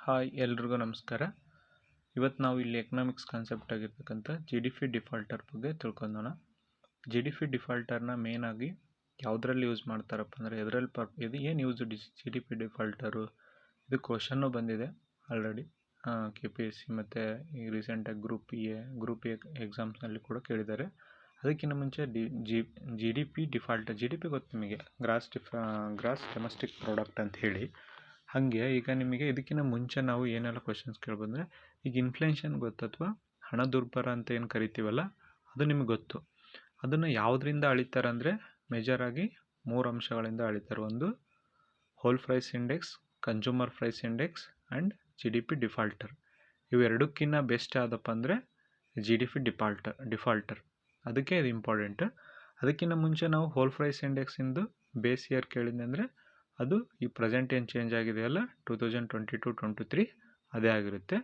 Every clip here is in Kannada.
ಹಾಯ್ ಎಲ್ರಿಗೂ ನಮಸ್ಕಾರ. ಇವತ್ತು ನಾವು ಇಲ್ಲಿ ಎಕನಾಮಿಕ್ಸ್ ಕಾನ್ಸೆಪ್ಟ್ ಆಗಿರ್ತಕ್ಕಂಥ ಜಿ ಡಿ ಪಿ ಡಿಫಾಲ್ಟರ್ ಬಗ್ಗೆ ತಿಳ್ಕೊಳ್ಳೋಣ. ಜಿ ಡಿ ಪಿ ಡಿಫಾಲ್ಟರ್ನ ಮೇನ್ ಆಗಿ ಯಾವುದರಲ್ಲಿ ಯೂಸ್ ಮಾಡ್ತಾರಪ್ಪ ಅಂದರೆ ಇದು ಏನು use G D P deflator, ಇದು ಕ್ವಶನ್ನು ಬಂದಿದೆ already K P S C ಮತ್ತು ಈ ರೀಸೆಂಟಾಗಿ ಗ್ರೂಪ್ ಎ ಎಕ್ಸಾಮ್ಸ್ನಲ್ಲಿ ಕೂಡ ಕೇಳಿದ್ದಾರೆ. ಅದಕ್ಕಿಂತ ಮುಂಚೆ G D P defaulter, G D P ಗೊತ್ತು ನಿಮಗೆ, ಗ್ರಾಸ್ ಡೊಮೆಸ್ಟಿಕ್ ಪ್ರಾಡಕ್ಟ್ ಅಂತ ಹೇಳಿ. ಹಾಗೆ ಈಗ ನಿಮಗೆ ಇದಕ್ಕಿಂತ ಮುಂಚೆ ನಾವು ಏನೆಲ್ಲ ಕ್ವಶನ್ಸ್ ಕೇಳ್ಬಂದರೆ, ಈಗ ಇನ್ಫ್ಲೇಷನ್ ಗೊತ್ತು ಅಥವಾ ಹಣದುಬ್ಬರ ಅಂತ ಏನು ಕರಿತೀವಲ್ಲ ಅದು ನಿಮಗೆ ಗೊತ್ತು. ಅದನ್ನು ಯಾವುದರಿಂದ ಅಳಿತಾರೆ ಅಂದರೆ ಮೇಜರಾಗಿ 3 ಅಂಶಗಳಿಂದ ಅಳಿತಾರೆ. ಒಂದು whole price index, consumer price index and G D P deflator. ಇವೆರಡಕ್ಕಿಂತ ಬೆಸ್ಟ್ ಯಾವುದಪ್ಪ ಅಂದರೆ ಜಿ ಡಿ ಪಿ ಡಿಫಾಲ್ಟರ್. ಅದಕ್ಕೆ ಇದು ಇಂಪಾರ್ಟೆಂಟ್. ಅದಕ್ಕಿಂತ ಮುಂಚೆ ನಾವು ಹೋಲ್ ಪ್ರೈಸ್ ಇಂಡೆಕ್ಸಿಂದು ಬೇಸ್ ಇಯರ್ ಕೇಳಿದ್ದೆ ಅಂದರೆ ಅದು ಈ ಪ್ರೆಸೆಂಟ್ ಏನು ಚೇಂಜ್ ಆಗಿದೆಯಲ್ಲ 2022-23 ಅದೇ ಆಗಿರುತ್ತೆ.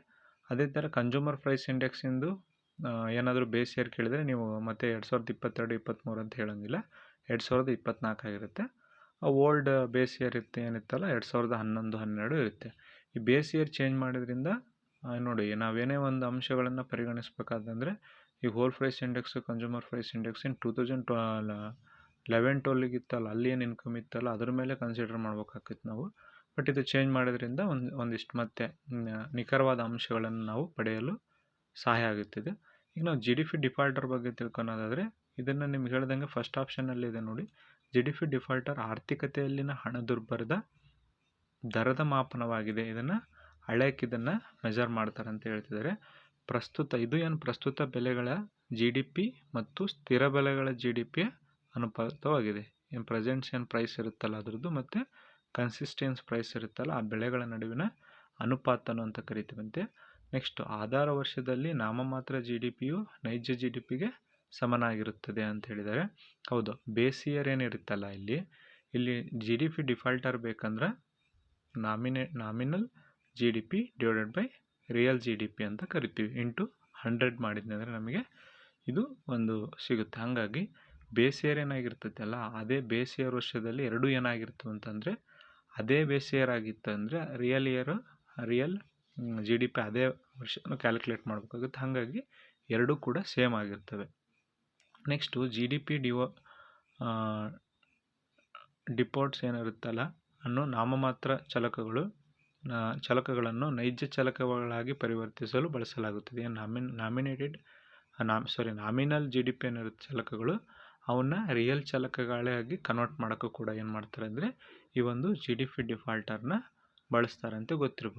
ಅದೇ ಥರ ಕನ್ಸ್ಯೂಮರ್ ಪ್ರೈಸ್ ಇಂಡೆಕ್ಸಿಂದು ಏನಾದರೂ ಬೇಸ್ ಇಯರ್ ಕೇಳಿದರೆ ನೀವು ಮತ್ತೆ 2022-23 ಅಂತ ಹೇಳೋಂಗಿಲ್ಲ, 2024 ಆಗಿರುತ್ತೆ. ಓಲ್ಡ್ ಬೇಸ್ ಇಯರ್ ಏನಿತ್ತಲ್ಲ 2011-12 ಇರುತ್ತೆ. ಈ ಬೇಸ್ ಇಯರ್ ಚೇಂಜ್ ಮಾಡೋದ್ರಿಂದ ನೋಡಿ, ನಾವೇನೇ ಒಂದು ಅಂಶಗಳನ್ನು ಪರಿಗಣಿಸಬೇಕಾದಂದರೆ ಈ whole price index, consumer price index in 2011-12 ಇತ್ತಲ್ಲ, ಅಲ್ಲಿ ಏನು ಇನ್ಕಮ್ ಇತ್ತಲ್ಲ ಅದ್ರ ಮೇಲೆ ಕನ್ಸಿಡರ್ ಮಾಡ್ಬೇಕಾಗ್ತಿತ್ತು ನಾವು. ಬಟ್ ಇದು ಚೇಂಜ್ ಮಾಡೋದ್ರಿಂದ ಒಂದಿಷ್ಟು ಮತ್ತೆ ನಿಖರವಾದ ಅಂಶಗಳನ್ನು ನಾವು ಪಡೆಯಲು ಸಹಾಯ ಆಗುತ್ತಿದೆ. ಈಗ ನಾವು ಜಿ ಡಿ ಪಿ ಡಿಫಾಲ್ಟರ್ ಬಗ್ಗೆ ತಿಳ್ಕೊಳೋದಾದರೆ, ಇದನ್ನು ನಿಮ್ಗೆ ಹೇಳ್ದಂಗೆ ಫಸ್ಟ್ ಆಪ್ಷನಲ್ಲಿ ಇದೆ ನೋಡಿ. ಜಿ ಡಿ ಪಿ ಡಿಫಾಲ್ಟರ್ ಆರ್ಥಿಕತೆಯಲ್ಲಿನ ಹಣದುಬ್ಬರದ ದರದ ಮಾಪನವಾಗಿದೆ. ಇದನ್ನು ಹಳೆಯಕ್ಕೆ ಇದನ್ನು ಮೆಜರ್ ಮಾಡ್ತಾರೆ ಅಂತ ಹೇಳ್ತಿದ್ದಾರೆ. ಪ್ರಸ್ತುತ ಬೆಲೆಗಳ ಜಿ ಡಿ ಪಿ ಮತ್ತು ಸ್ಥಿರ ಬೆಲೆಗಳ ಜಿ ಡಿ ಪಿಯ ಅನುಪಾತವಾಗಿದೆ. ಏನು ಪ್ರೆಸೆಂಟ್ಸ್ ಏನು ಪ್ರೈಸ್ ಇರುತ್ತಲ್ಲ ಅದರದ್ದು ಮತ್ತು ಕನ್ಸಿಸ್ಟೆನ್ಸ್ ಪ್ರೈಸ್ ಇರುತ್ತಲ್ಲ ಆ ಬೆಳೆಗಳ ನಡುವಿನ ಅನುಪಾತನು ಅಂತ ಕರಿತೀವಂತೆ. ನೆಕ್ಸ್ಟ್, ಆಧಾರ ವರ್ಷದಲ್ಲಿ ನಾಮಮಾತ್ರ ಜಿ ಡಿ ಪಿಯು ನೈಜ ಜಿ ಡಿ ಪಿಗೆ ಸಮನಾಗಿರುತ್ತದೆ ಅಂತ ಹೇಳಿದ್ದಾರೆ. ಹೌದು, ಬೇಸ್ ಇಯರ್ ಏನಿರುತ್ತಲ್ಲ ಇಲ್ಲಿ ಜಿ ಡಿ ಪಿ ಡಿಫಾಲ್ಟರ್ ಬೇಕಂದ್ರೆ nominal G D P divided by real G D P ಅಂತ ಕರಿತೀವಿ. ಇಂಟು 100 ಮಾಡಿದ್ವಿ ಅಂದರೆ ನಮಗೆ ಇದು ಒಂದು ಸಿಗುತ್ತೆ. ಹಾಗಾಗಿ ಬೇಸ್ ಇಯರ್ ಏನಾಗಿರ್ತೈತೆ ಅಲ್ಲ, ಅದೇ ಬೇಸ್ ಇಯರ್ ವರ್ಷದಲ್ಲಿ ಎರಡೂ ಏನಾಗಿರ್ತವೆ ಅಂತಂದರೆ, ಅದೇ ಬೇಸ್ ಇಯರ್ ಆಗಿತ್ತು ಅಂದರೆ ರಿಯಲ್ ಜಿ ಡಿ ಪಿ ಅದೇ ವರ್ಷ ಕ್ಯಾಲ್ಕುಲೇಟ್ ಮಾಡಬೇಕಾಗುತ್ತೆ. ಹಾಗಾಗಿ ಎರಡೂ ಕೂಡ ಸೇಮ್ ಆಗಿರ್ತವೆ. ನೆಕ್ಸ್ಟು ಜಿ ಡಿ ಪಿ ಡಿಪೋಟ್ಸ್ ಏನಿರುತ್ತಲ್ಲ ಅನ್ನೋ ನಾಮಮಾತ್ರ ಚಲಕಗಳನ್ನು ನೈಜ ಚಲಕಗಳಾಗಿ ಪರಿವರ್ತಿಸಲು ಬಳಸಲಾಗುತ್ತದೆ. ನಾಮಿನಲ್ ಜಿ ಡಿ ಪಿ ಏನಿರುತ್ತೆ ಚಲಕಗಳು, ಅವನ್ನ ರಿಯಲ್ ಚಲಕಗಳಾಗಿ ಕನ್ವರ್ಟ್ ಮಾಡೋಕ್ಕೂ ಕೂಡ ಏನು ಮಾಡ್ತಾರೆ ಅಂದರೆ ಈ ಒಂದು ಜಿ ಡಿ ಪಿ ಡಿಫಾಲ್ಟರ್ನ ಬಳಸ್ತಾರೆ ಅಂತ ಗೊತ್ತಿರಬೇಕು.